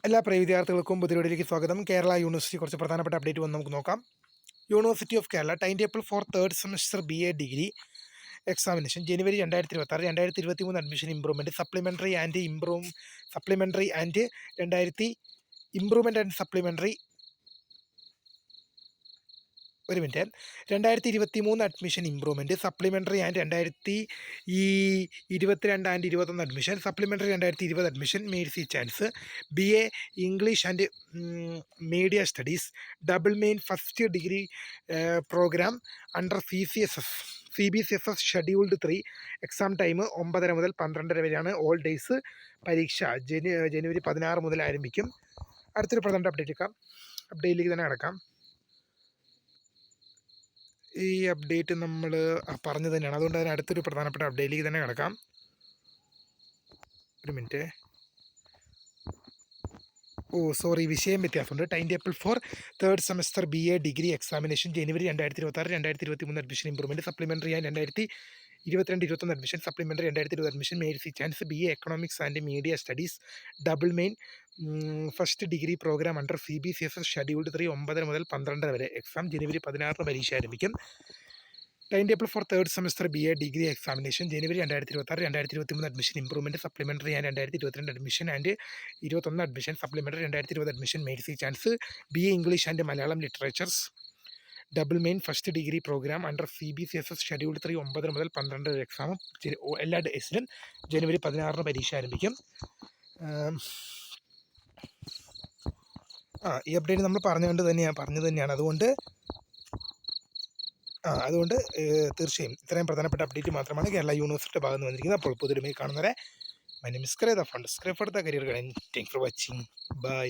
എല്ലാ പ്രിയ വിദ്യാർത്ഥികൾക്കും പുതിയയിലേക്ക് സ്വാഗതം. കേരള യൂണിവേഴ്സിറ്റി കുറച്ച് പ്രധാനപ്പെട്ട അപ്ഡേറ്റ് വന്ന് നമുക്ക് നോക്കാം. University of Kerala time table for third semester BA degree examination January 2026 2023 admission improvement supplementary and supplementary ഒരു minute 2023 admission improvement supplementary and 2022 and 21 admission supplementary 2020 admission mercy chance BA English and media studies double main first degree programme under CBCSS scheduled 3 exam time 9:30 മുതൽ 12:30 വരെയാണ്. All days പരീക്ഷ ജനുവരി 16 മുതൽ ആരംഭിക്കും. അടുത്തൊരു പ്രധാന അപ്ഡേറ്റിലേക്ക് തന്നെ കിടക്കാം. ഈ അപ്ഡേറ്റ് നമ്മൾ പറഞ്ഞു തന്നെയാണ്, അതുകൊണ്ട് തന്നെ അടുത്തൊരു പ്രധാനപ്പെട്ട അപ്ഡേറ്റിലേക്ക് തന്നെ കിടക്കാം. ഒരു മിനിറ്റ്, വിഷയം വ്യത്യാസമുണ്ട്. Time table for third semester BA degree examination January 2026 2023 admission improvement supplementary and 2022-21 admission supplementary 2020 admission mercy chance BA economics and media studies double main first degree programme under CBCSS scheduled 3 9:30 മുതൽ 12:30 വരെ. Exam ജനുവരി 16 പരീക്ഷ ആരംഭിക്കും. Time table for third semester BA degree examination January 2026 2023 admission improvement supplementary and 2022 admission and 21 admission supplementary 2020 admission mercy chance BA English and Malayalam literatures double main first degree programme under CBCSS scheduled 3 9:30 മുതൽ 12:30 വരെ. Exam എല്ലാ ഡേയ്സിലും ജനുവരി 16 പരീക്ഷ ആരംഭിക്കും. ഈ update നമ്മൾ പറഞ്ഞു തന്നെയാണ്. അതുകൊണ്ട് തീർച്ചയായും ഇത്രയും പ്രധാനപ്പെട്ട അപ്ഡേറ്റ് മാത്രമാണ് കേരള യൂണിവേഴ്സിറ്റിയുടെ ഭാഗത്ത് നിന്ന് വന്നിരിക്കുന്നത്. അപ്പോൾ പുതിയ കാണുന്നവരെ മൈ നെയിം ഇസ് ക്രേ ദ ഫണ്ട് സ്ക്രേ for the career guide. Thank for watching. By.